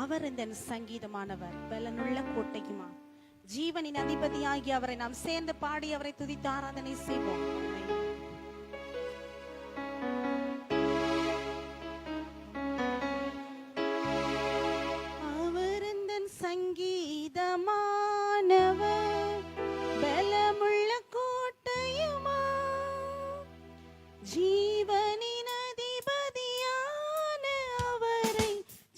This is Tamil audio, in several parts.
அவர் இந்த சங்கீதமானவர் பலனுள்ள கோட்டையுமா, ஜீவனின் அதிபதியாகி அவரை நாம் சேர்ந்து பாடி அவரை துதித்து ஆராதனை செய்வோம். அவர் இந்த சங்கீதமானவர் பலமுள்ள கோட்டையுமா, ஜீவனின் அதிபதியான அவரை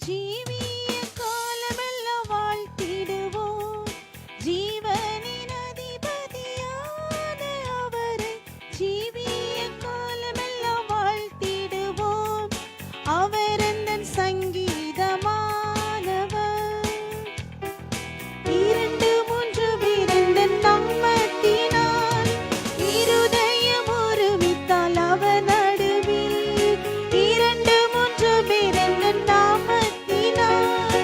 ஜீவிய காலமெல்லாம் வாழ்த்திடுவோம். ஜீவனின் அதிபதியான அவரை ஜீவிய காலமெல்லாம் வாழ்த்திடுவோம். அவர் எந்தன் சங்கீதமானவர். இரண்டு மூன்று பேரெந்தன் நாமத்தினால் இருதயம் ஒருமித்தால் அவர் நடுவில். இரண்டு மூன்று பேரெந்தன் நாமத்தினால்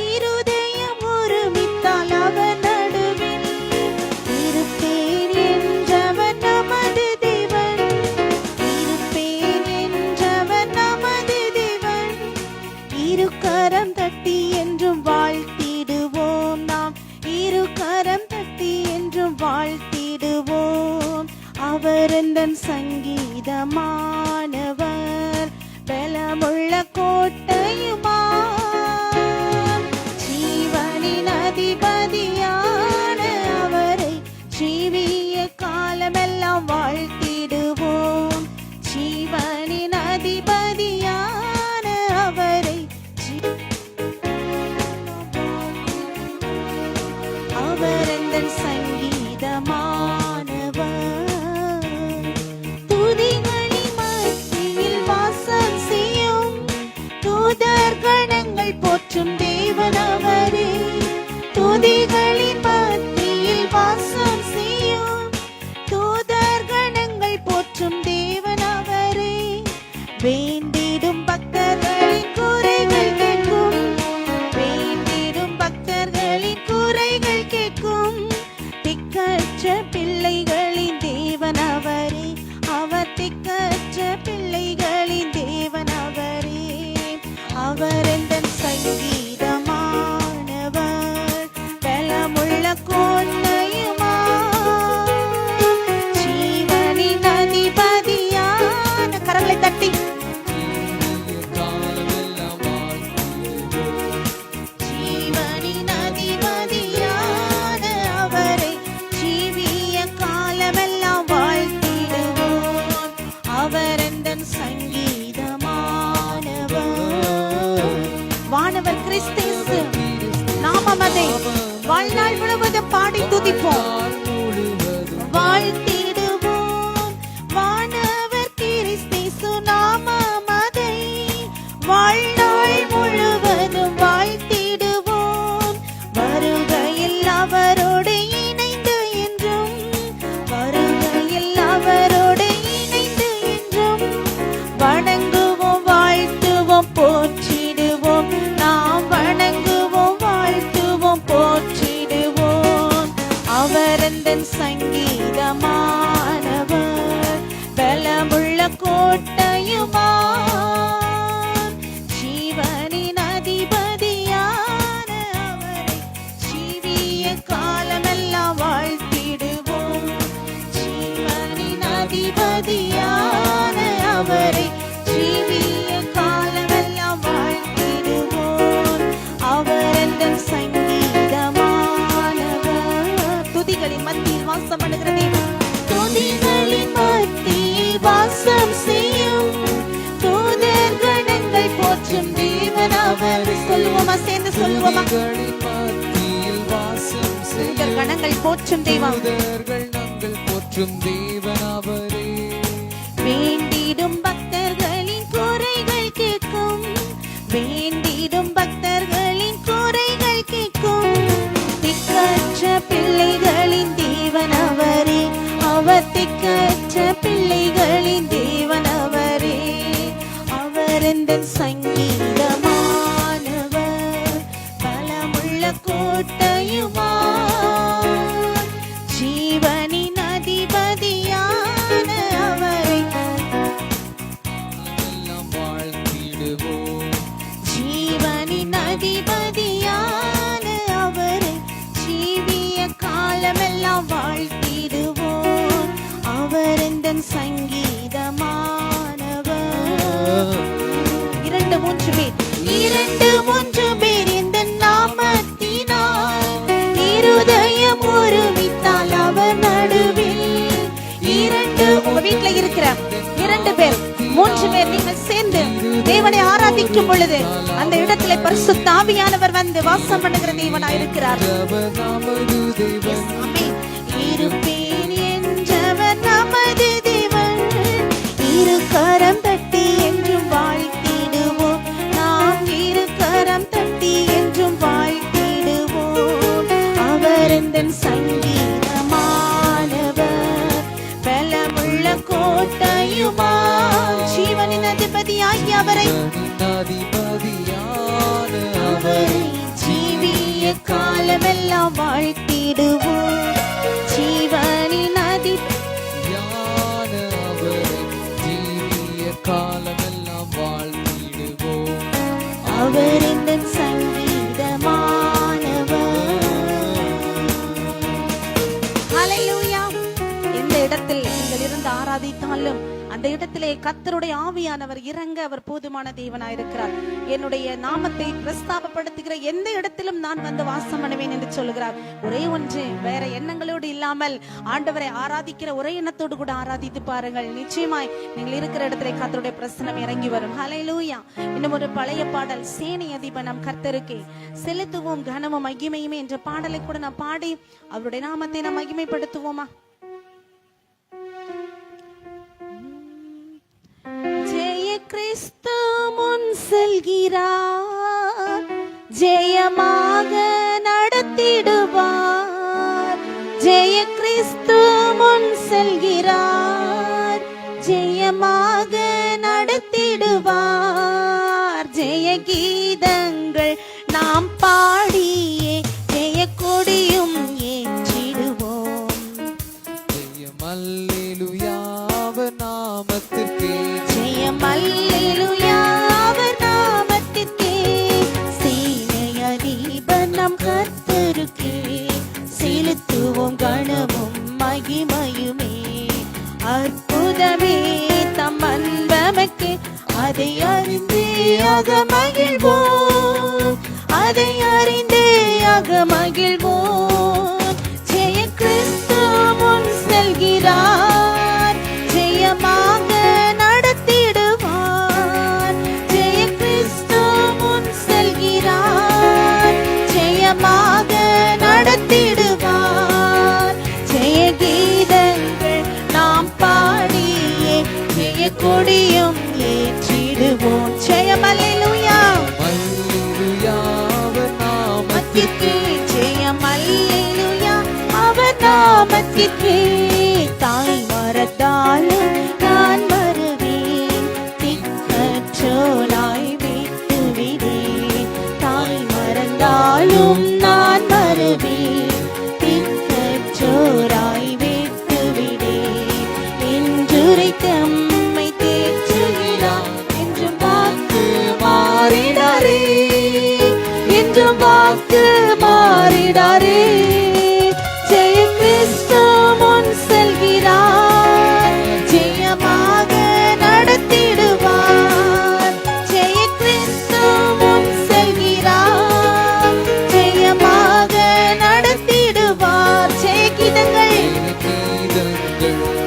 இருதயம் ஒருமித்தால் அவர் நடுவில். இருப்பேன் என்றவர் நமது தேவன், இருப்பேன் என்றவர் நமது தேவன். இரு கரம் தட்டி என்றும் வாழ்த்திடுவோம் நாம், இரு கரம் தட்டி என்றும் வாழ்த்திடுவோம். அவர் எந்தன் சங்கீதமானவர் பலமுள்ள கோட்டையுமா, ஜீவனின் அதிபதியான அவரை ஜீவிய காலமெல்லாம் வாழ்த்திடுவோம். ஜீவனின் அதிபதியான அவரை அவர் எந்தன் சங்கீதமானவர். துதிகளின் மத்தியில் வாசம் செய்யும் தூதர் கணங்கள் போற்றும் தேவன் அவரே. துதிகளின் மத்தியில் வாசம் செய்யும் தூதர் கணங்கள் போற்றும் தேவன் அவரே. வேண்டிடும் பக்தர்களின் குறைகள் கேட்கும், வேண்டிடும் பக்தர்களின் குறைகள் கேட்கும். திக்கற்ற பிள்ளைகளின் தேவன் அவரே, அவர் திக்கற்ற பிள்ளைகளின் தேவன் அவரே. அவர் எந்தன் சங்கீதமானவர் பலமுள்ள கோட்டையுமா, ஜீவனின் அதிபதியான கரங்களை தட்டி ஜீவனின் அதிபதியான அவரை ஜீவிய காலமெல்லாம் வாழ்த்திடுவோம். அவர் எந்தன் சங்கீதமானவர். வானவர் கிறிஸ்து நாமமதை வாழ்நாள் முழுவதும் பாடி துதிப்போம், வாழ்த்திடுவோம். வானவர் கிறிஸ்து நாமமதை வாழ்நாள் முழுவதும் வாழ்த்திடுவோம். வருகையில் அவரோடு இணைந்து என்றும், வருகையில் அவரோடு இணைந்து என்றும் வணங்குவோம், வாழ்த்துவோம், போற்றிடுவோம். நாம் வணங்குவோம், வாழ்த்துவோம், போற்றிடுவோம். அவர் எந்தன் சங்கீதமானவர் பலமுள்ள கோட்டையுமா, ஜீவனின் அதிபதியான அவரை ஜீவிய காலமெல்லாம் வாழ்த்திடுவோம். ஜீவனின் அதிபதியான அவரை ஜீவிய காலமெல்லாம் வாழ்த்திடுவோம். அவர் எந்தன் சங்கீதமானவர். துதிகளின் மத்தியில் வாசம் பண்ணுகிறதே, துதிகளின் மத்தியில் வாசம் செய்யும் தூதர் கணங்கள் போற்றும் தேவன் அவர். சொல்லுவோமா, சேர்ந்து சொல்லுவோமா? தூதர் கணங்கள் போற்றும் தேவன், போற்றும் தேவன் அவரே. வேண்டிடும் பக்தர்களின் குறைகள் கேட்கும், வேண்டிடும் பக்தர்களின் குறைகள் கேட்கும். திக்கற்ற பிள்ளைகளின் தேவன் அவரே, அவர் திக்கற்ற பிள்ளைகளின் தேவன் அவரே. அவர் எந்தன் சங்கீதமானவர் பலமுள்ள கோட்டையுமா, ஜீவனின் அதிபதியான அவரை வாழ்த்திடுவோம். ஜீவனின் அதிபதி 2 பேர் 3 பேர் நீங்கள் சேர்ந்து தேவனை ஆராதிக்கும் பொழுது அந்த இடத்திலே பரிசுத்த ஆவியானவர் வந்து வாசம் பண்ணுகிற தேவனாய் இருக்கிறார். ஆமென். இருப்பேன் என்றவர் நமது தேவன், இரு கரம் தட்டி என்றும் வாழ்த்திடுவோம். நாம் இரு கரம் தட்டி என்றும் வாழ்த்திடுவோம். அவர் எந்தன் சங்கீதமானவர், பலமுள்ள கோட்டையுமா, ஜீவனின் அதிபதியாகி அவரை ஜீவிய காலமெல்லாம் வாழ்த்திடுவோம். ஜீவனின் அதிபதியான அவரை ஜீவிய காலமெல்லாம் வாழ்த்திடுவோம். அவர் எந்தன் சங்கீதமானவர். ஹல்லேலூயா. எந்த இடத்தில் நீங்கள் இருந்து ஆராதித்தாலும் அந்த இடத்திலே கர்த்தருடைய ஆவியானவர் இறங்க அவர் போதுமான தேவனாயிருக்கிறார். என்னுடைய நாமத்தை பிரஸ்தாபப்படுத்துகிற எந்த இடத்திலும் நான் வந்து வாசம் பண்ணுவேன் என்று சொல்லுகிறார். ஒரே ஒன்று, வேற எண்ணங்களோடு இல்லாமல் ஆண்டவரை ஆராதிக்கிற ஒரே எண்ணத்தோடு கூட ஆராதித்து பாருங்கள். நிச்சயமாய் நீங்கள் இருக்கிற இடத்திலே கர்த்தருடைய பிரசன்னம் இறங்கி வரும். ஹல்லேலூயா. இன்னும் ஒரு பழைய பாடல், சேனை அதிபர் நம் கர்த்தருக்கே செலுத்துவோம் கனமும் மகிமையுமே என்ற பாடலை கூட நாம் பாடி அவருடைய நாமத்தை நாம் மகிமைப்படுத்துவோமா? கிறிஸ்து முன் செல்கிறார், ஜெயமாக நடத்திடுவார். ஜெய கிறிஸ்து முன் செல்கிறார், ஜெயமாக நடத்திடுவார். ஜெய கீதங்கள் நாம் பாடியே ஜெய கொடியும் ஏற்றிடுவோம். ஜெயம் அல்லேலூயா அவர் நாமத்திற்கே, ஜெயம் அல்லேலூயா அவர் நாமத்திற்கே, சேனை அதிபர் நம் கர்த்தருக்கே செலுத்துவோம் கனமும் மகிமையுமே. அற்புதமே தம் அன்பமக்கே, அதை அறிந்தே ஆக மகிழ்வோம், அதை அறிந்தே ஆக மகிழ்வோம். ஜெய கிறிஸ்து முன் செல்கிறார், ஜெயமாக நடத்திடுவார். ஜெய கிறிஸ்து முன் செல்கிறார், ஜெயமாக நடத்திடுவார். ஜெய கீதங்கள் நாம் பாடியே ஜெய கொடியும் ஏற்றிடுவோம். ஜெயம் அல்லேலூயா அல்லேலூயா அவர் நாமத்திற்கே, ஜெயம் அல்லேலூயா அவர் நாமத்திற்கே. தாய் மறந்தாலும் நான் வருவேன், திக்கற்றோனாய் விட்டு விடேன். தாய் மறந்தாலும் நான் வருவேன், திக்கற்றோராய் விட்டு விடேன். என்றுரை தம்மை தேற்றுகிறார், என்றும் வாக்கு மாறிடாரே, என்றும் வாக்கு மாறிடாரே. ஜெய கிறிஸ்து முன் செல்கிறார், ஜெயமாக நடத்திடுவார். ஜெய கிறிஸ்து முன் செல்கிறார், ஜெயமாக நடத்திடுவார். ஜெய கீதங்கள்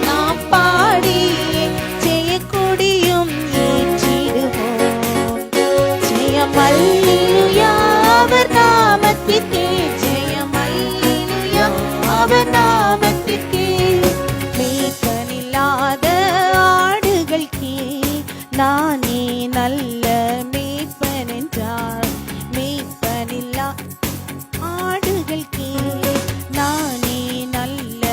நாம் பாடி ஜெய கொடியும் ஏற்றிடுவோம். ஜெயம் அல்லேலூயா அவர் நாமத்திற்கே, ஜெயம் அல்லேலூயா அவர் நாமத்திற்கே. மேய்ப்பனில்லாத ஆடுகளுக்கே நானே நல்ல மேய்ப்பன் என்றார். மேய்ப்பனில்லா ஆடுகளுக்கே நானே நல்ல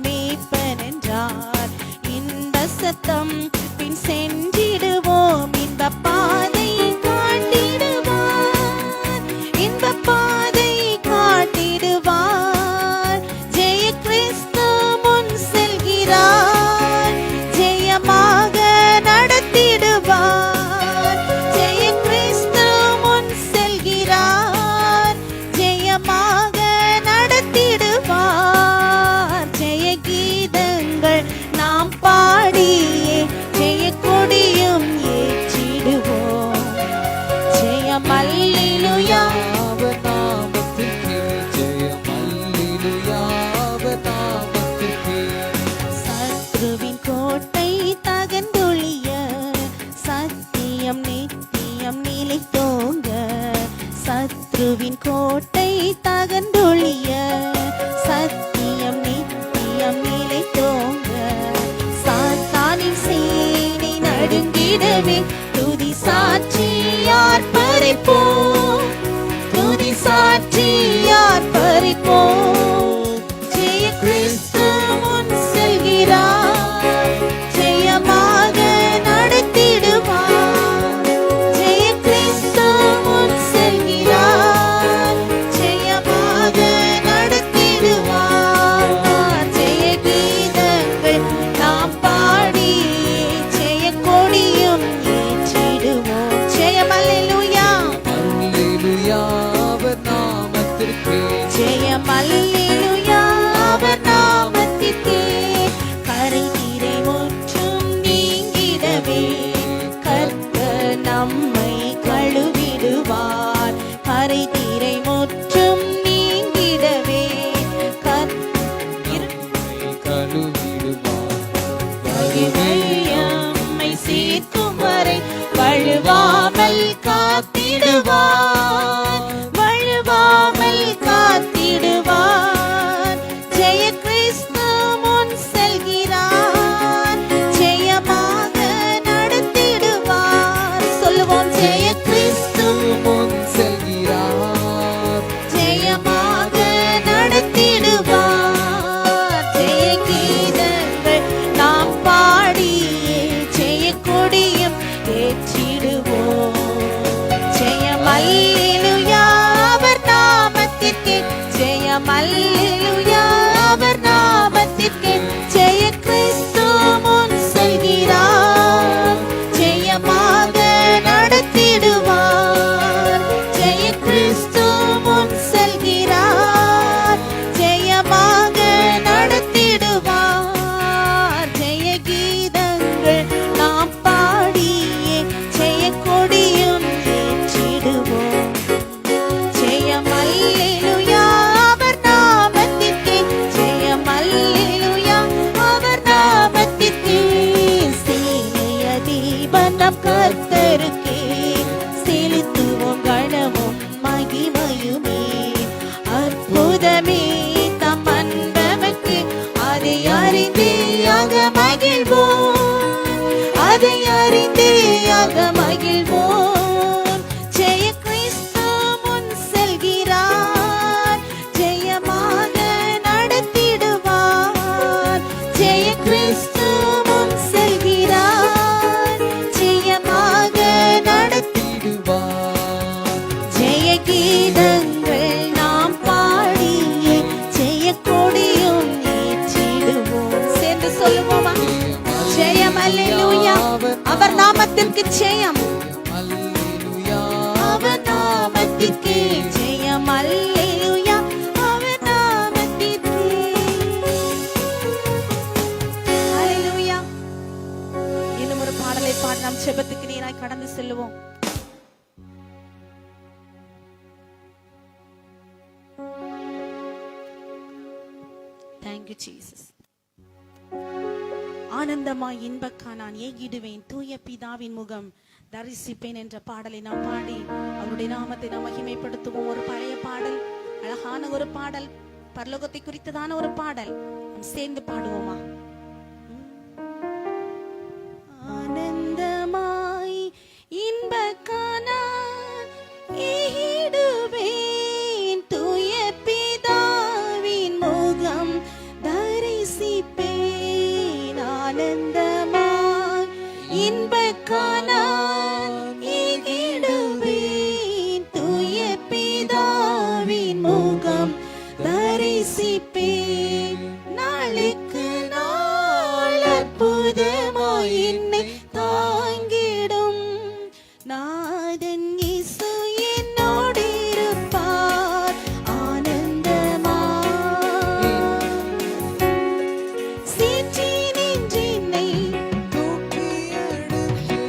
மேய்ப்பன் என்றார். இன்ப சத்தம் பின் சென்றிடுவோம், இன்ப பாதை காட்டிடுவார், இன்ப பாதை காட்டிடுவார். ஜெய கிறிஸ்து முன் செல்கிறார், ஜெயமாக நடத்திடுவார். ஜெய கிறிஸ்து முன் செல்கிறார், ஜெயமாக நடத்திடுவார். ஜெய கீதங்கள் நாம் பாடியே ஜெய கொடியும் ஏற்றிடுவோம். கிறிஸ்துவின் கோட்டை தகர்ந்தொழிய சத்தியம் நித்தியம் நிலைத்தோங்க சாத்தானின் சேனை நடுங்கிடவே துதி சாட்சியார் பறிப்போம் துதி சாட்சியார் பறிப்போம் ஜெய கிறிஸ்து முன் செல்கிறார் ஜெயமாக நடத்திடுவார் ஜெய கிறிஸ்து முன் செல்கிறார் ஜெயமாக நடத்திடுவார் ஜெய கீதங்கள் நாம் பாடி ஜெய கொடியும் ஏற்றிடுவோம் ஜெயம் அல்லேலூயா அல்லேலூயா அவர் நாமத்திற்கே ஜெயம் அல்லேலூயா அவர் நாமத்திற்கே கரைதிரை முற்றும் நீங்கிடவே கர்த்தர் நம்மை கழுவிடுவார் கரைதிரை முற்றும் நீங்கிடவே கழுவிடுவார் நம்மை சேர்க்கும் வரை வழுவாமல் காத்திடுவார் வழுவாமல் காத்திடுவார் ஜெய கிறிஸ்து முன் செல்கிறார் ஜெயமாக நடத்திடுவார் சொல்லுவோம் ஜெய கிறிஸ்து முன் செல்கிறார் ஜெயமாக நடத்திடுவார் ஜெய கீதங்கள் நாம் பாடி ஜெய கொடியும் ஏற்றிடுவோம் ஜெயம் அல்லேலூயா அவர் நாமத்திற்கே ஜெயம் அல்லேலூயா அவர் நாமத்திற்கே ஜெய கிறிஸ்து முன் செல்கிறார் ஜெயமாக நடத்திடுவார் ஜெய கிறிஸ்து முன் செல்கிறார் ஜெயமாக நடத்திடுவார் ஜெய கீதங்கள் நாம் பாடியே ஜெய கொடியும் ஏற்றிடுவோம் ஜெயம் அல்லேலூயா அவர் நாமத்திற்கே ஜெயம் அல்லேலூயா அவர் நாமத்திற்கே சேனைய தீபம் நம் கர்த்தருக்கே செலுத்துவோம் கணமும் மகிமையுமே அற்புதமே தம் அன்பமக்கு அதை அறிந்தே ஆக மகிழ்வோம் அதை அறிந்தே ஆக மகிழ்வோம் ஜெய கிறிஸ்து முன் செல்கிறார் ஜெயமாக நடத்திடுவார் ஜெய கிறிஸ்து முன் செல்கிறார் ஜெயமாக விடுவார் ஜெய கீதங்கள் நாம் பாடியே ஜெய கொடியும் ஏற்றிடுவோம் சேர்ந்து சொல்லுவோமா ஜெயம் அல்லேலூயா அவர் நாமத்திற்கு ஜெயம் அல்லேலூயா அவர் நாமத்திற்கு ஜெயம் அல்லேலூயா அவர் நாமத்திற்கு அல்லேலூயா இன்னும் ஒரு பாடலை பாடி நாம் செபத்துக்கு நேராய் கடந்து செல்லுவோம் Thank you, Jesus. ஆனந்தமாய் இன்பக்கா நான் ஏகிடுவேன் தூய பிதாவின் முகம் தரிசிப்பேன் என்ற பாடலை நாம் பாடி அவருடைய நாமத்தை நாம் மகிமைப்படுத்துவோம். ஒரு பழைய பாடல், அழகான ஒரு பாடல், பரலோகத்தை குறித்ததான ஒரு பாடல். நாம் சேர்ந்து பாடுவோமா? ஆனந்தமாய் இன்பக்கா நான் ஏகிடுவேன் தூய பிதாவின் முகம் தரிசிப்பேன் ஆனந்தமாய் இன்பக்கா நான் ஏகிடுவேன் தூய பிதாவின் முகம் தரிசிப்பேன் நாளுக்கு நாள் அற்புதமாய் என்னை தாங்கிடும் நாதன் இயேசு என்னோடு இருப்பார் ஆனந்தமாய் சீற்றி நின்றென்னை தூக்கி எடுத்து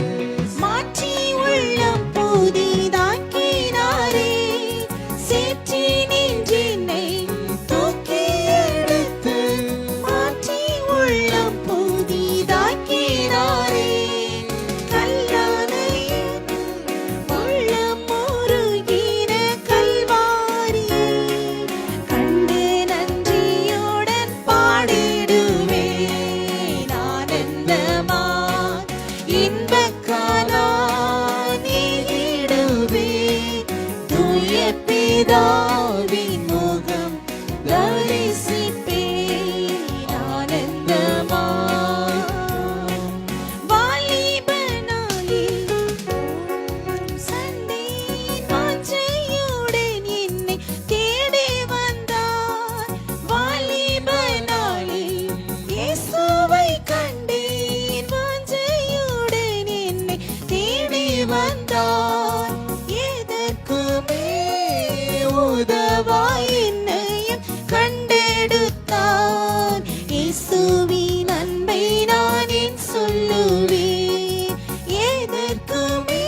இன்பக்கானான் ஏகிடுவேன். தூய பிதாவின் முகம் தரிசிப்பேன் ஆனந்தமாய். வாலிப நாளில் சண்டை வாஞ்சையுடன் என்னை தேடி வந்தார். வாலிப நாளில் இயேசுவை கண்டேன். வாஞ்சையுடன் என்னை தேடி வந்தார். எதற்குமே உதவாய் என்னையும் கண்டெடுத்தார். இயேசுவின் அன்பை நான் என் சொல்லுவேன். எதற்குமே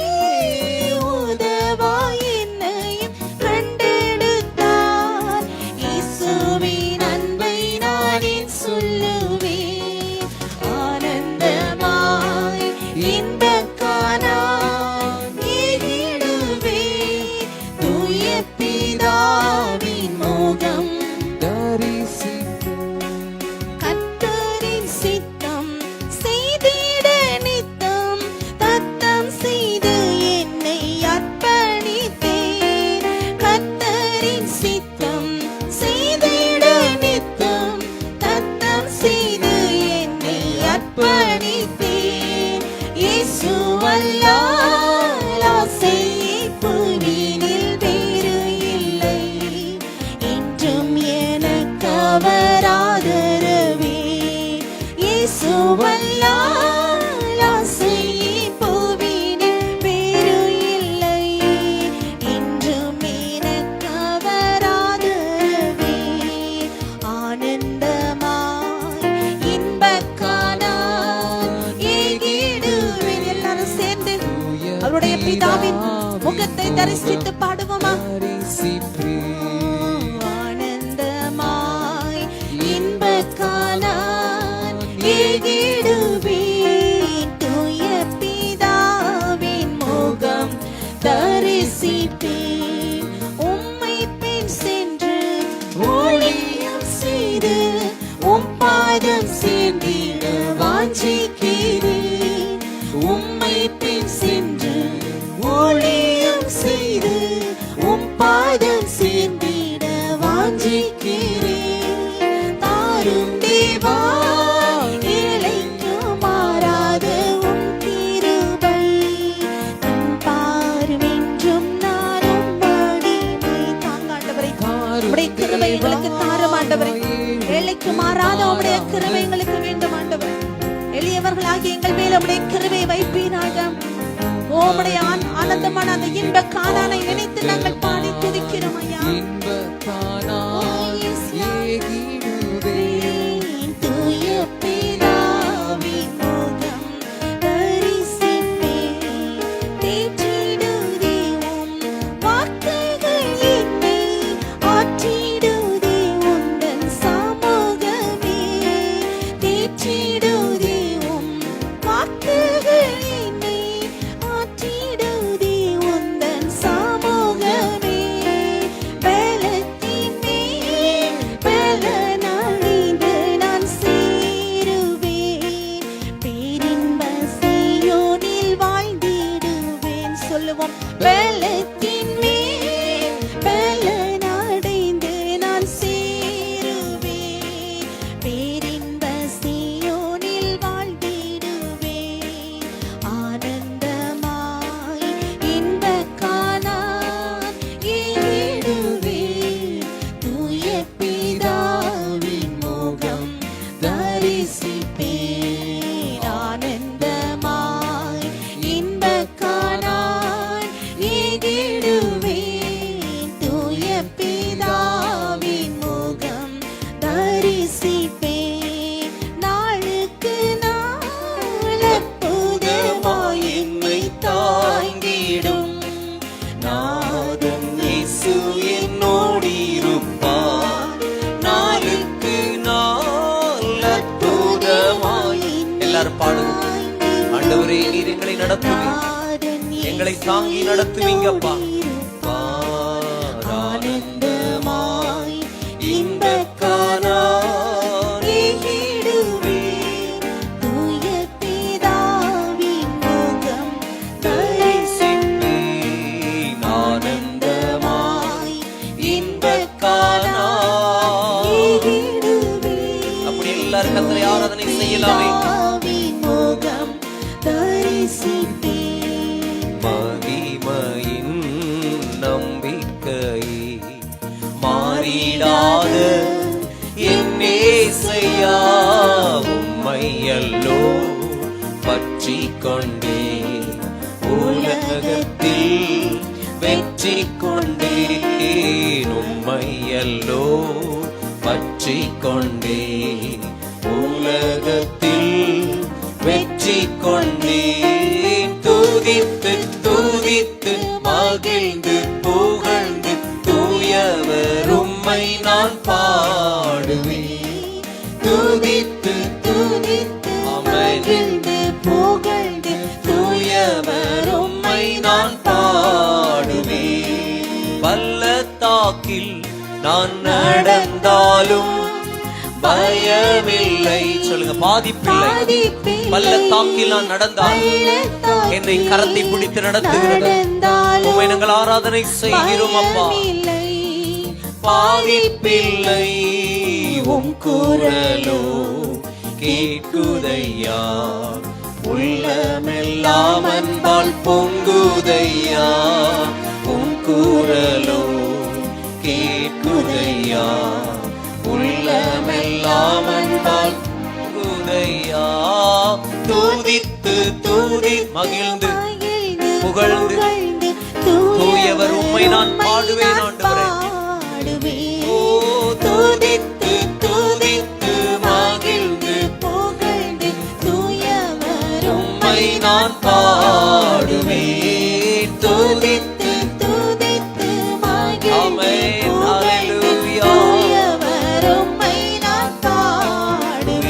உதவாய் என்னையும் கண்டெடுத்தார். இயேசுவின் அன்பை நான் என் சொல்லுவேன். ஆனந்தமாய் இன்பக்கானான் ஏகிடுவேன். தூய பிதாவின் முகம் கர்த்தரின் சித்தம் செய்திட நித்தம் தத்தம் செய்து என்னை அர்ப்பணித்தேன். கர்த்தரின் சித்தம் செய்திட நித்தம் தத்தம் செய்து என்னை அர்ப்பணித்தேன். இயேசுவல்லால் ஆசை புவியில் வேறு இல்லை. என்றும் எனக்கு அவர் ஆதரவே. இயேசுவல்லால் ஆசை புவியில் வேறு இல்லை. என்றும் எனக்கு அவர் ஆதரவே. ஆனந்தமாய் இன்பக்கானான் ஏகிடுவேன். எல்லாரும் சேர்ந்து அவருடைய பிதாவின் முகத்தை தரிசித்து பாடுவோமா? ஆனந்தமாய் இன்பக்கானான் ஏகிடுவேன். தூய பிதாவின் முகம் தரிசிப்பேன். உம்மை பின் சென்று ஊழியம் செய்து உம் பாதம் சேர்ந்திட வாஞ்சிக்கிறேன். உம்மை பின் சென்று ஊழியம் செய்து உம் பாதம் சேர்ந்திட வாஞ்சிக்கிறேன். தாரும் தேவா இளைக்கும் மாறாத உம் கிருபை. உம் பார்வென்றும் நானும் அடிமை. தாங்காண்டவரை உம்முடைய கிருபை எங்களுக்கு தாரும் ஆண்டவரே. ஏழைக்கு மாறாத உம்முடைய கிருபை எங்களுக்கு வேண்டும் ஆண்டவரே. எளியவர்களாகிய எங்கள் மேல் உம்முடைய கிருபை வைப்பீராக. உம்முடைய ஆனந்தமான அந்த இன்ப கானானை நினைத்து நாங்கள் பாடி துதிக்கிறோம் ஐயா. தூய பிதாவின் முகம் தரிசிப்பேன். தேற்றிடுதே உம் வார்த்தைகள் என்னை ஆற்றிடுதே உந்தன் சமூகமே. தேற்றிடுதே உம் வார்த்தைகள் என்னை ஆற்றிடுதே உந்தன் சமூகமே. பலத்தின் மேல் பலனடைந்து நான் சேருவேன். பேரின்ப சீயோனில் வாழ்ந்திடுவேன். சொல்லுவோம். பலத்தின் மேல் பலனடைந்து நான் சேருவேன். பேரின்ப சீயோனில் வாழ்ந்திடுவேன். ஆனந்தமாய் இன்பக்கானான் ஏகிடுவேன். தூய பிதாவின் முகம் தரிசிப்பேன். ஆனந்தமாய் இன்பக்கானான் ஏகிடுவேன். தூய பிதாவின் முகம் தரிசிப்பேன். நாளுக்கு நாள் அற்புதமாய் என்னை தாங்கிடும் நாதன் இயேசு என்னோடிருப்பார். நாளுக்கு நாள் அற்புதமாய் எல்லாரும் பாடுவோம். ஆண்டவரே, நீர் எங்களை நடத்துவீங்க, எங்களை தாங்கி நடத்துவீங்கப்பா. ஆனந்தமாய் இன்பக்கானான் ஏகிடுவேன். தூய பிதாவின் மகிமையின் நம்பிக்கை மாறிடாத என் இயேசையா உம்மையல்லோ பற்றிக் கொண்டேன் உலகத்தில் வெற்றி கொண்டேன் உம்மையல்லோ பற்றிக் கொண்டேன் உலகத்தில் வெற்றி கொண்டேன் துதித்து துதித்து மகிழ்ந்து புகழ்ந்து தூயவர் உம்மை நான் பாடுவேன் துதித்து துதித்து மகிழ்ந்து புகழ்ந்து தூயவர் உம்மை நான் பாடுவேன் பள்ளத்தாக்கில் நான் நடந்தாலும் பயமில்லை சொல்லுங்க பாதிப்பில்லை பள்ளத்தாக்கில் நான் நடந்தால் என்னை கரத்தை பிடித்து நடத்துகிறது உம்மை நாங்கள் ஆராதனை செய்கிறோம் அப்பா பாதிப்பில்லை உம் குரலோ கேட்குதையா உள்ளமெல்லாம் அன்பால் பொங்குதையா உம் குரலோ கேட்குதையா உள்ளமெல்லாம் அன்பால் பொங்குதையா துதித்து துதி மகிழ்ந்து புகழ்ந்து தூயவர் உம்மை நான் பாடுவேன் ஆண்டவரே ஓ துதித்து துதித்து மகிழ்ந்து புகழ்ந்து தூயவர் உம்மை நான் பாடுவேன் துதித்து துதித்து மகிழ்ந்து ஹalleluya தூயவர் உம்மை நான் பாடுவேன்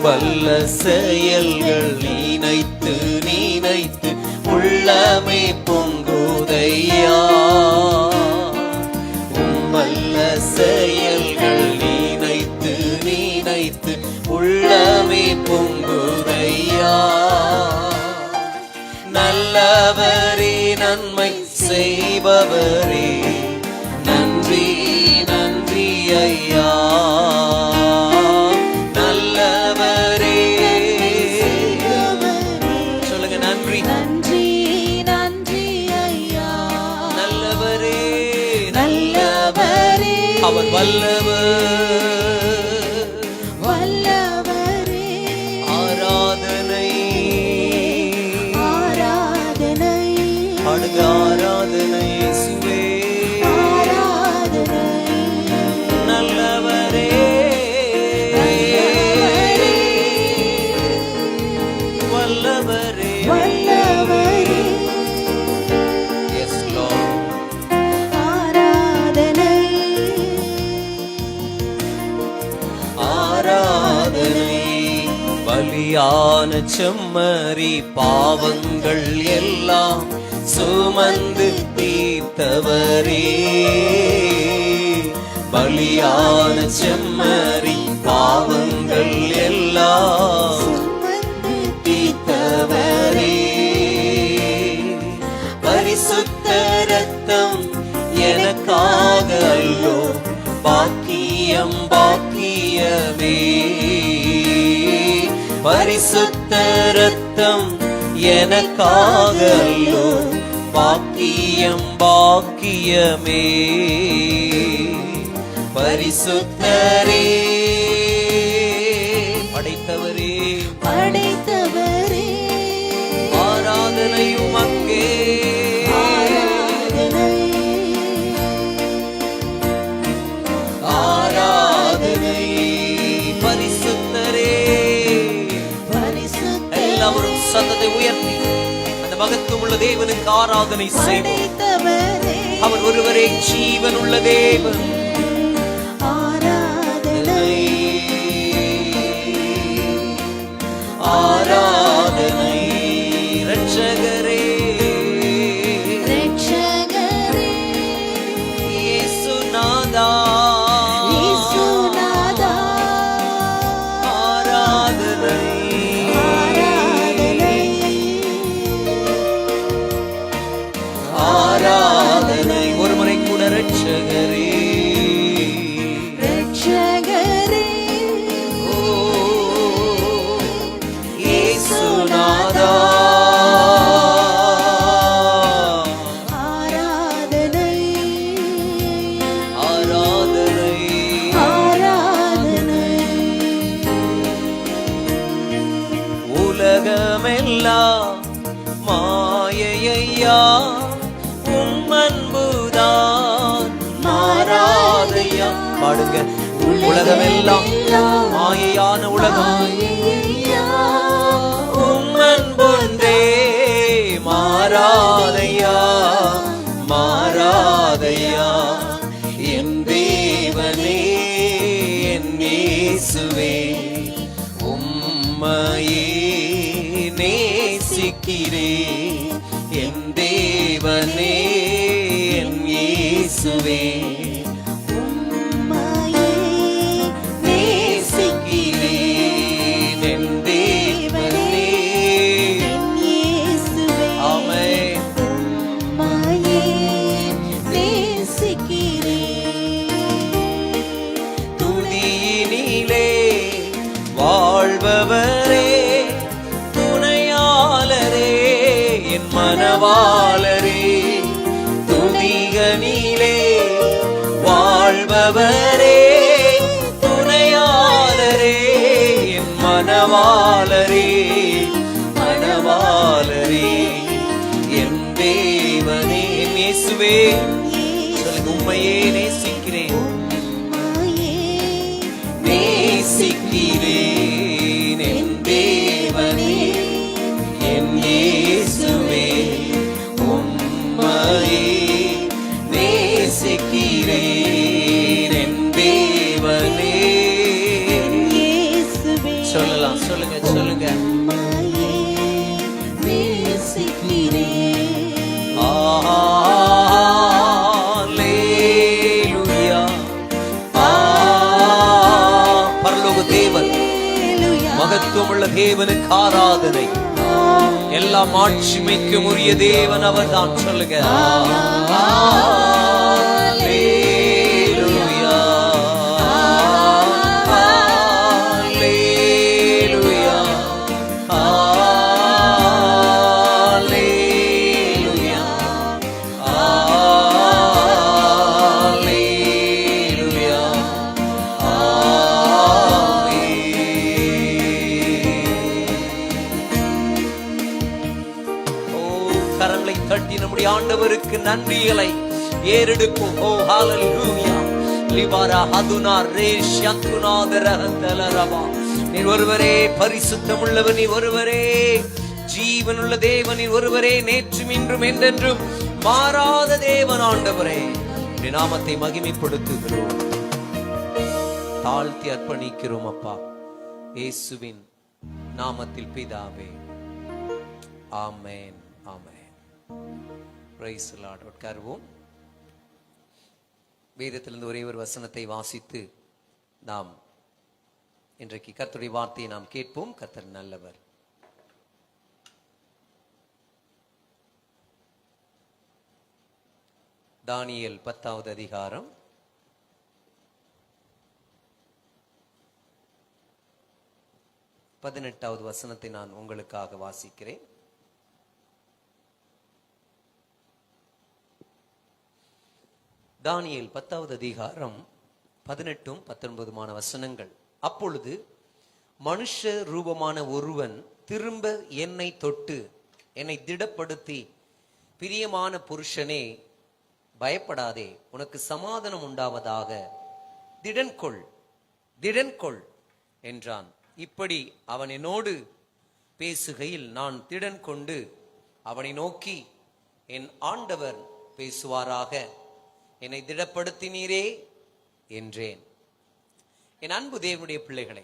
வல்ல செயல்கள் நினைத்து நினைத்து உள்ளமே பொங்குதையா வல்ல செயல்கள் நினைத்து நினைத்து உள்ளமே பொங்குதையா நல்லவரே நன்மை செய்பவரே நன்றி நன்றி ஐயா நல்லவரே சொல்லுங்க நன்றி நன்றி நன்றி ஐயா நல்லவரே நல்லவரே அவர் வல்லவர் வல்லவரே ஆராதனை ஆராதனை அடுக ஆராதனை இயேசுவே ஆராதனை நல்லவரே வல்லவரே வல்லவரே எஸ் லார்ட் ஆராதனை ஆராதனை பலியான செம்மறி பாவங்கள் எல்லாம் சுமந்து தீர்த்தவரே பலியான செம்மறி பாவங்கள் எல்லாம் சுமந்து தீர்த்தவரே பரிசுத்த ரத்தம் எனக்காக அல்லோ பாக்கியம் பாக்கியமே பரிசுத்த ரத்தம் எனக்காக அல்லோ பாக்கியம் பாக்கியமே பரிசுத்தரே படைத்தவரே படைத்தவரே ஆராதனையும் அங்கே ஆராதனை பரிசுத்தரே எல்லாரும் சத்தத்தை உயர்த்தி அந்த மகத்துவம் உள்ள தேவனுக்கு ஆராதனை செய்வோம் அவர் ஒருவரே ஜீவன் உள்ள தேவன் ஆராதனை ஆராதனை ரட்சகரே ரட்சகரே இயேசுநாதா இயேசுநாதா ஆராதனை ஆராதனை ஆராதனை ஒரு முறை கூட ரட்சகரே ரட்சகரே ஓ உலகமெல்லாம் மாயையா, உம்மன்புதான் மாறாதையா. பாடுங்க. உலகமெல்லாம் மாயையான உலகம், உம்மன்பொன்றே மாறாதையா, மாறாதையா. என் தேவனே, என் இயேசுவே, உம்மையே நேசிக்கிறேன். என் தேவனே, என் இயேசுவே, உம்மையே நேசிக்கிறேன். என் தேவனே, என் இயேசுவே, ஆமென். உம்மையே நேசிக்கிறேன். துதியினிலே வாழ்பவரே, துணையாளரே, என் மனவாளரே. துதிகனிலே வாழ்பவரே, துணையாளரே, என் மனவாளரே, மனவாளரே. என் தேவனே, என் இயேசுவே, சொல்லுங்க. உம்மையே நேசிக்கிறேன், நேசிக்கிறேன். என் தேவனே, என் இயேசுவே, உம்மையே நேசிக்கிறேன். என் தேவனே, இயேசுவே, சொல்லலாம். சொல்லுங்க, சொல்லுங்க. உம்மையே நேசிக்கிறேன். அல்லேலூயா. பரலோக தேவன், மகத்துவமுள்ள தேவனுக்கு ஆராதனை. எல்லா மாட்சிமைக்கும் உரிய தேவன் அவர்தான். சொல்லுங்க. அல்லேலூயா, அல்லேலூயா, அல்லேலூயா, அல்லேலூயா, கரங்களை தட்டி நம்முடைய ஆண்டவருக்கு நன்றிகளை ஏறெடுப்போம். ஓ ஹalleluya. லிபாரா ஹதுனா ரேஷ்யத்துநாதரஹந்தலரவா. நீர் ஒருவரே பரிசுத்தம் உள்ளவர், நீர் ஒருவரே ஜீவனுள்ள தேவன், நீர் ஒருவரே நேற்றும் இன்றும் என்றென்றும் மாறாத தேவன். ஆண்டவரே, உம்முடைய நாமத்தை மகிமைப்படுத்துகிறோம், தாழ்த்தி அர்ப்பணிக்கிறோம் அப்பா, இயேசுவின் நாமத்தில் பிதாவே, ஆமென், ஆமென். Praise the Lord. உட்காருவோம். வேதத்திலிருந்து ஒரே ஒரு வசனத்தை வாசித்து நாம் இன்றைக்கு கர்த்தருடைய வார்த்தையை நாம் கேட்போம். கர்த்தர் நல்லவர். தானியேல் 10வது அதிகாரம் 18வது வசனத்தை நான் உங்களுக்காக வாசிக்கிறேன். தானியேல் 10வது அதிகாரம் 18 19 வசனங்கள். அப்பொழுது மனுஷ ரூபமான ஒருவன் திரும்ப என்னை தொட்டு என்னை திடப்படுத்தி, பிரியமான புருஷனே, பயப்படாதே, உனக்கு சமாதானம் உண்டாவதாக, திடன்கொள், திடன்கொள் என்றான். இப்படி அவன் என்னோடு பேசுகையில் நான் திடன் கொண்டு அவனை நோக்கி, என் ஆண்டவர் பேசுவாராக, என்னை திடப்படுத்தினீரே என்றேன். என் அன்பு தேவனுடைய பிள்ளைகளை,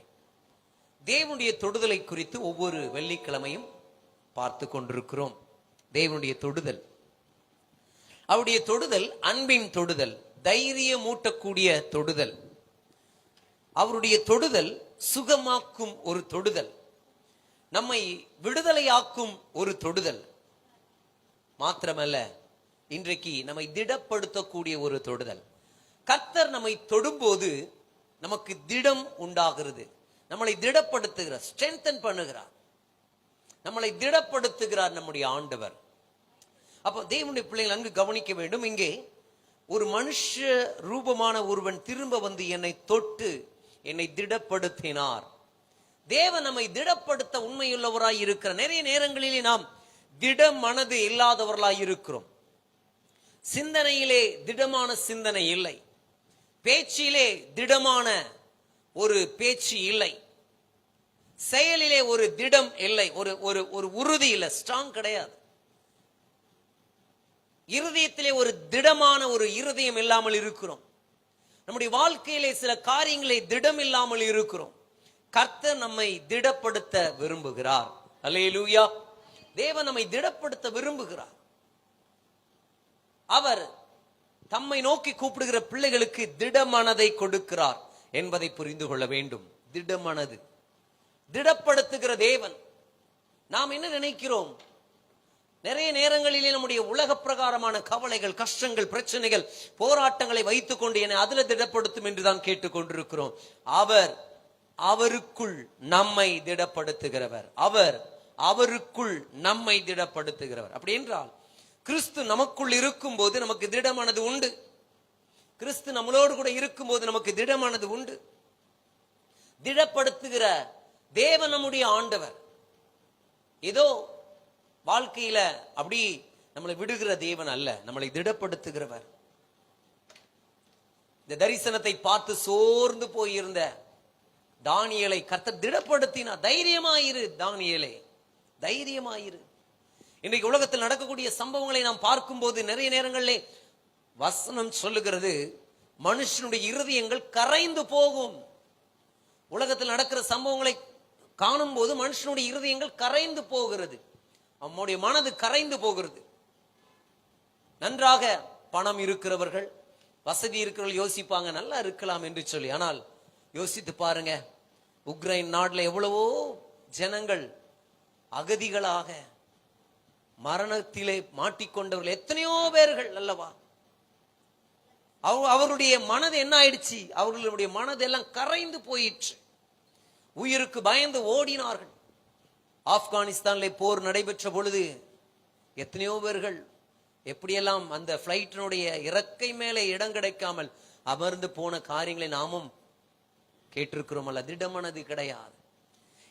தேவனுடைய தொடுதலை குறித்து ஒவ்வொரு வெள்ளிக்கிழமையும் பார்த்து கொண்டிருக்கிறோம். தேவனுடைய தொடுதல், அவருடைய தொடுதல் அன்பின் தொடுதல், தைரியமூட்டக்கூடிய தொடுதல். அவருடைய தொடுதல் சுகமாக்கும் ஒரு தொடுதல், நம்மை விடுதலையாக்கும் ஒரு தொடுதல். மாத்திரமல்ல, இன்றைக்கு நம்மை திடப்படுத்தக்கூடிய ஒரு தொடுதல். கர்த்தர் நம்மை தொடும்போது நமக்கு திடம் உண்டாகிறது. நம்மளை திடப்படுத்துகிறார், ஸ்ட்ரென்தன் பண்ணுகிறார், நம்மளை திடப்படுத்துகிறார் நம்முடைய ஆண்டவர். அப்போ தேவனுடைய பிள்ளைகள் அங்கு கவனிக்க வேண்டும். இங்கே ஒரு மனுஷ ரூபமான ஒருவன் திரும்ப வந்து என்னை தொட்டு என்னை திடப்படுத்தினார். தேவன் நம்மை திடப்படுத்த உண்மையுள்ளவராய் இருக்கிற நிறைய நேரங்களிலே நாம் திட மனது இல்லாதவர்களாய் இருக்கிறோம். சிந்தனையிலே திடமான சிந்தனை இல்லை, பேச்சிலே திடமான ஒரு பேச்சு இல்லை, செயலிலே ஒரு திடம் இல்லை, ஒரு உறுதி இல்லை, ஸ்ட்ராங் கிடையாது. இருதயத்திலே ஒரு திடமான ஒரு இருதயம் இல்லாமல் இருக்கிறோம். நம்முடைய வாழ்க்கையிலே சில காரியங்களை திடம் இல்லாமல் இருக்கிறோம். கர்த்தர் நம்மை திடப்படுத்த விரும்புகிறார். அல்லேலூயா. தேவன் நம்மை திடப்படுத்த விரும்புகிறார். அவர் தம்மை நோக்கி கூப்பிடுகிற பிள்ளைகளுக்கு திடமனதை கொடுக்கிறார் என்பதை புரிந்து கொள்ள வேண்டும். திடமனது, திடப்படுத்துகிற தேவன். நாம் என்ன நினைக்கிறோம்? நிறைய நேரங்களிலே நம்முடைய உலக பிரகாரமான கவலைகள், கஷ்டங்கள், பிரச்சனைகள், போராட்டங்களை வைத்துக் கொண்டு என்னை அதுல திடப்படுத்தும் என்றுதான் கேட்டுக்கொண்டிருக்கிறோம். அவருக்குள் நம்மை திடப்படுத்துகிறவர். அவருக்குள் நம்மை திடப்படுத்துகிறவர். அப்படி என்றால் கிறிஸ்து நமக்குள் இருக்கும் போது நமக்கு திடமானது உண்டு. கிறிஸ்து நம்மளோடு கூட இருக்கும் போது நமக்கு திடமானது உண்டு. திடப்படுத்துகிற தேவன் நம்முடைய ஆண்டவர். ஏதோ வாழ்க்கையில அப்படி நம்மளை விடுகிற தேவன் அல்ல, நம்மளை திடப்படுத்துகிறவர். இந்த தரிசனத்தை பார்த்து சோர்ந்து போயிருந்த தானியேலை கர்த்தர் திடப்படுத்தினார். தைரியமாயிரு தானியேலே, தைரியமாயிரு. இன்றைக்கு உலகத்தில் நடக்கக்கூடிய சம்பவங்களை நாம் பார்க்கும் போது நிறைய நேரங்களிலே வசனம் சொல்லுகிறது, மனுஷனுடைய இருதயங்கள் கரைந்து போகும். உலகத்தில் நடக்கிற சம்பவங்களை காணும் போது மனுஷனுடைய இருதயங்கள் கரைந்து போகிறது, நம்முடைய மனது கரைந்து போகிறது. நன்றாக பணம் இருக்கிறவர்கள், வசதி இருக்கிறவர்கள் யோசிப்பாங்க நல்லா இருக்கலாம் என்று சொல்லி. ஆனால் யோசித்து பாருங்க, உக்ரைன் நாட்டில் எவ்வளவோ ஜனங்கள் அகதிகளாக மரணத்திலே மாட்டிக்கொண்டவர்கள் எத்தனையோ பேர்கள் அல்லவா. அவருடைய மனது என்ன ஆயிடுச்சு? அவர்களுடைய மனது எல்லாம் கரைந்து போயிற்று. உயிருக்கு பயந்து ஓடினார்கள். ஆப்கானிஸ்தானிலே போர் நடைபெற்ற பொழுது எத்தனையோ பேர்கள் எப்படியெல்லாம் அந்த பிளைட்டினுடைய இறக்கை மேலே இடம் கிடைக்காமல் அமர்ந்து போன காரியங்களை நாமும் கேட்டிருக்கிறோம் அல்ல. திடமனது கிடையாது.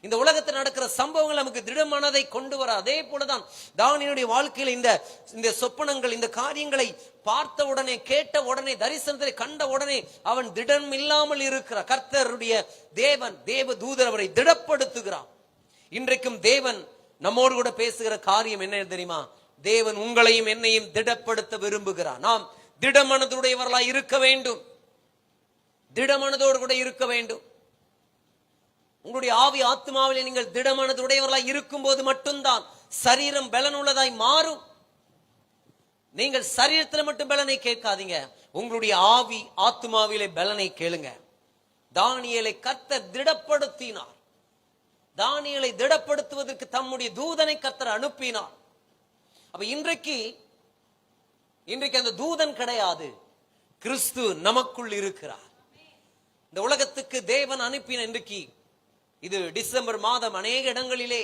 இந்த உலகத்தில் நடக்கிற சம்பவங்கள் நமக்கு திடமனதை கொண்டு வர. அதே போலதான் தானியேலுடைய வாழ்க்கையில் இந்த சொப்பனங்கள், இந்த காரியங்களை பார்த்த உடனே, கேட்ட உடனே, தரிசனத்தை கண்ட உடனே அவன் திடம் இல்லாமல் இருக்கிறார். கர்த்தருடைய தேவ தூதர் அவரை திடப்படுத்துகிறார். இன்றைக்கும் தேவன் நம்மோடு கூட பேசுகிற காரியம் என்ன தெரியுமா? தேவன் உங்களையும் என்னையும் திடப்படுத்த விரும்புகிறார். நாம் திடமனதுடையவர்களாய் இருக்க வேண்டும். திடமனதோடு கூட இருக்க வேண்டும். உங்களுடைய ஆவி ஆத்மாவிலே நீங்கள் திடமனதுடையவர்களாய் இருக்கும் போது மட்டும்தான் சரீரம் பலனுள்ளதாய் மாறும். நீங்கள் சரீரத்தில் மட்டும் பலனை கேட்காதீங்க, உங்களுடைய ஆவி ஆத்மாவிலே பலனை கேளுங்க. தானியேலை கர்த்தர் திடப்படுத்தினார். தானியேலை திடப்படுத்துவதற்கு தம்முடைய தூதனை கர்த்தர் அனுப்பினார். அப்ப இன்றைக்கு அந்த தூதன் கிடையாது, கிறிஸ்து நமக்குள் இருக்கிறார். இந்த உலகத்துக்கு தேவன் அனுப்பின இன்றைக்கு இது டிசம்பர் மாதம் அநேக இடங்களிலே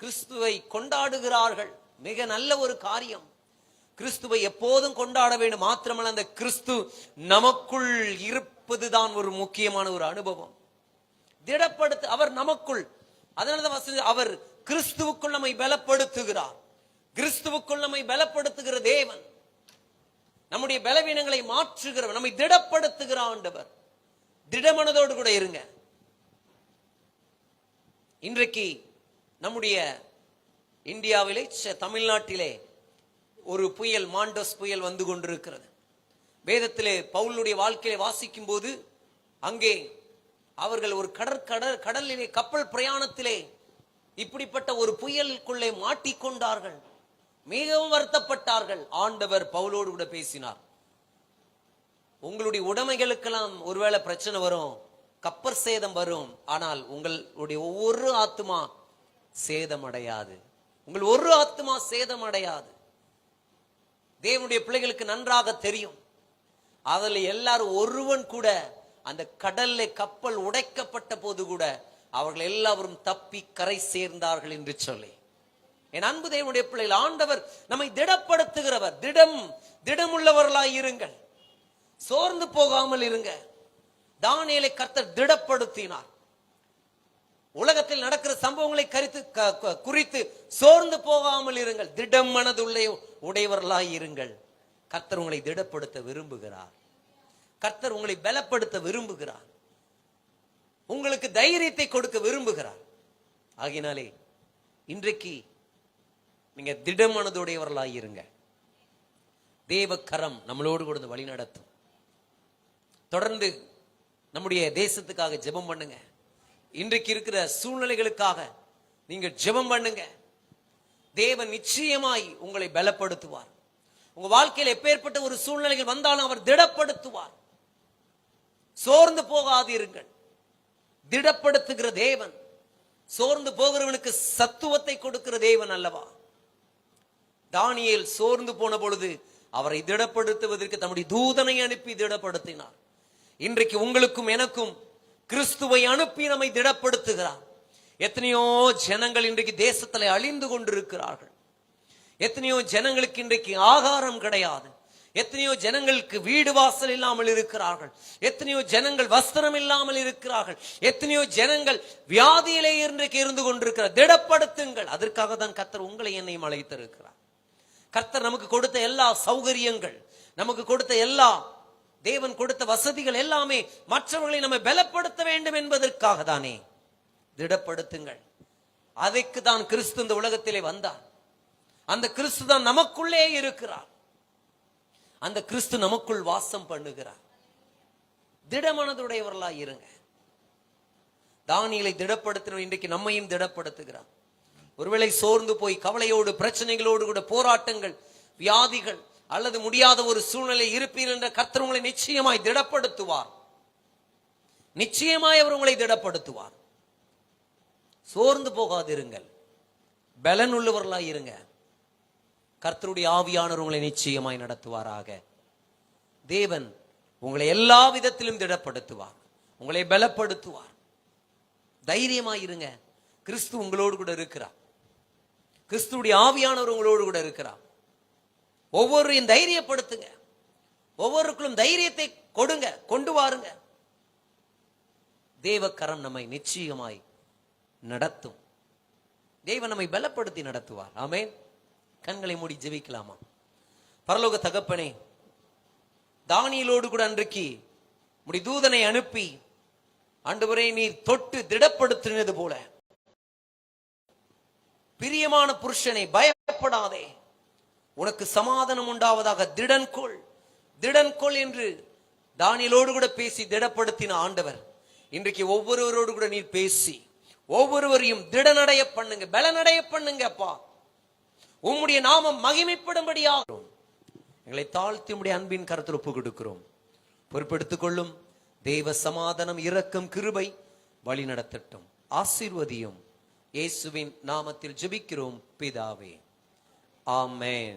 கிறிஸ்துவை கொண்டாடுகிறார்கள். மிக நல்ல ஒரு காரியம். கிறிஸ்துவை எப்போதும் கொண்டாட வேண்டும். மாத்திரமல்ல, அந்த கிறிஸ்து நமக்குள் இருப்பதுதான் ஒரு முக்கியமான ஒரு அனுபவம். திடப்படுத்த அவர் நமக்குள். அதனாலதான் அவர் கிறிஸ்துவுக்குள் நம்மை பலப்படுத்துகிறார். கிறிஸ்துவுக்குள் நம்மை பலப்படுத்துகிற தேவன், நம்முடைய பலவீனங்களை மாற்றுகிறவர், நம்மை திடப்படுத்துகிற ஆண்டவர். திடமனதோடு கூட இருங்க. இன்றைக்கு நம்முடைய இந்தியாவிலே, தமிழ்நாட்டிலே ஒரு புயல், மாண்டோஸ் புயல் வந்து கொண்டிருக்கிறது. வேதத்திலே பவுலுடைய வாழ்க்கையை வாசிக்கும் போது அங்கே அவர்கள் ஒரு கடலிலே கப்பல் பிரயாணத்திலே இப்படிப்பட்ட ஒரு புயலுக்குள்ளே மாட்டிக்கொண்டார்கள். மிகவும் வருத்தப்பட்டார்கள். ஆண்டவர் பவுலோடு கூட பேசினார். உங்களுடைய உடைமைகளுக்கெல்லாம் ஒருவேளை பிரச்சனை வரும், கப்பர் சேதம் வரும், ஆனால் உங்களுடைய ஒவ்வொரு ஆத்மா சேதம் அடையாது. உங்கள் ஒரு ஆத்மா சேதம் அடையாது. தேவனுடைய பிள்ளைகளுக்கு நன்றாக தெரியும். அதில் எல்லாரும் ஒருவன் கூட அந்த கடல்ல கப்பல் உடைக்கப்பட்ட போது கூட அவர்கள் எல்லாரும் தப்பி கரை சேர்ந்தார்கள் என்று சொல்லி. என் அன்பு தேவனுடைய பிள்ளைகள், ஆண்டவர் நம்மை திடப்படுத்துகிறவர். திடமுள்ளவர்களாய் இருங்கள், சோர்ந்து போகாமல் இருங்க. தானியேலை கர்த்தர் திடப்படுத்தினார். உலகத்தில் நடக்கிற சம்பவங்களை குறித்து சோர்ந்து போகாமல் இருங்கள். திடம் மனதுள்ளே உடையவர்களாய் இருங்கள். கர்த்தர் உங்களை திடப்படுத்த விரும்புகிறார். கர்த்தர் உங்களை பலப்படுத்த விரும்புகிறார். உங்களுக்கு தைரியத்தை கொடுக்க விரும்புகிறார். ஆகினாலே இன்றைக்கு நீங்க திடமனதுடையவர்களாய் இருங்க. தேவ கரம் நம்மளோடு கூட வழி நடத்தும். தொடர்ந்து நம்முடைய தேசத்துக்காக ஜெபம் பண்ணுங்க. இன்றைக்கு இருக்கிற சூழ்நிலைகளுக்காக நீங்க ஜெபம் பண்ணுங்க. தேவன் நிச்சயமாய் உங்களை பலப்படுத்துவார். உங்க வாழ்க்கையில் எப்பேற்பட்ட ஒரு சூழ்நிலைகள் வந்தாலும் அவர் திடப்படுத்துவார். சோர்ந்து போகாதீர்கள். திடப்படுத்துகிற தேவன், சோர்ந்து போகிறவனுக்கு சத்துவத்தை கொடுக்கிற தேவன் அல்லவா? தானியேல் சோர்ந்து போன பொழுது அவரை திடப்படுத்துவதற்கு தம்முடைய தூதனை அனுப்பி திடப்படுத்தினார். இன்றைக்கு உங்களுக்கும் எனக்கும் கிறிஸ்துவை அனுப்பி நம்மை திடப்படுத்துகிறார். எத்தனையோ ஜனங்கள் இன்றைக்கு தேசத்தில் அழிந்து கொண்டிருக்கிறார்கள். எத்தனையோ ஜனங்களுக்கு இன்றைக்கு ஆகாரம் கிடையாது. எத்தனையோ ஜனங்களுக்கு வீடு வாசல் இல்லாமல் இருக்கிறார்கள். எத்தனையோ ஜனங்கள் வஸ்திரம் இல்லாமல் இருக்கிறார்கள். எத்தனையோ ஜனங்கள் வியாதியிலே இன்றைக்கு இருந்து கொண்டிருக்கிறார். திடப்படுத்துங்கள். அதற்காக தான் கர்த்தர் உங்களை என்னையும் அழைத்திருக்கிறார். கர்த்தர் நமக்கு கொடுத்த எல்லா சௌகரியங்கள், நமக்கு கொடுத்த எல்லா தேவன் கொடுத்த வசதிகள் எல்லாமே மற்றவர்களை நம்ம பலப்படுத்த வேண்டும் என்பதற்காக தானே. திடப்படுத்துங்கள். அதற்கு தான் கிறிஸ்து இந்த உலகத்திலே வந்தார். அந்த கிறிஸ்து தான் நமக்குள்ளே இருக்கிறார். அந்த கிறிஸ்து நமக்குள் வாசம் பண்ணுகிறார். திடமனதுடையவர்களாய் இருங்க. தானியேலை திடப்படுத்தின இன்றைக்கு நம்மையும் திடப்படுத்துகிறார். ஒருவேளை சோர்ந்து போய் கவலையோடு பிரச்சனைகளோடு கூட போராட்டங்கள், வியாதிகள் அல்லது முடியாத ஒரு சூழ்நிலை இருப்பீர்கள் என்ற கர்த்தர் உங்களை நிச்சயமாய் திடப்படுத்துவார். நிச்சயமாய் அவர் உங்களை திடப்படுத்துவார். சோர்ந்து போகாதிருங்கள். பலன் உள்ளவர்களாய் இருங்க. கர்த்தருடைய ஆவியானவர் உங்களை நிச்சயமாய் நடத்துவாராக. தேவன் உங்களை எல்லா விதத்திலும் திடப்படுத்துவார். உங்களை பலப்படுத்துவார். தைரியமாய் இருங்க. கிறிஸ்து உங்களோடு கூட இருக்கிறார். கிறிஸ்துடைய ஆவியானவர் உங்களோடு கூட இருக்கிறார். ஒவ்வொருவரையும் தைரியப்படுத்துங்க. ஒவ்வொருக்கும் தைரியத்தை கொடுங்க, கொண்டு வாருங்க. தேவக்கரம் நம்மை நிச்சயமாய் நடத்தும். தேவன் நம்மை பலப்படுத்தி நடத்துவார். ஆமென். கண்களை மூடி ஜெபிக்கலாமா? பரலோக தகப்பனே, தானியேலோடு கூட அன்றைக்கு உம்முடைய தூதனை அனுப்பி ஆண்டவரே நீர் தொட்டு திடப்படுத்தினது போல, பிரியமான புருஷனை பயப்படாதே, உனக்கு சமாதானம் உண்டாவதாக, திடன் கொள் திடன் கொள் என்று தானியேலோடு கூட பேசி திடப்படுத்தின ஆண்டவர் இன்றைக்கு ஒவ்வொருவரோடு கூட நீர் பேசி ஒவ்வொருவரையும் திடனடைய பண்ணுங்க, பலனடைய பண்ணுங்க. அப்பா, உம்முடைய நாமம் மகிமைப்படும்படியாக எங்களை தாழ்த்தி உம்முடைய அன்பின் கரத்தில் ஒப்பு கொடுக்கிறோம். பொறுப்பெடுத்துக் கொள்ளும். தேவ சமாதானம், இரக்கம், கிருபை வழி நடத்தட்டும். ஆசீர்வதியும். இயேசுவின் நாமத்தில் ஜெபிக்கிறோம் பிதாவே. ஆமென்.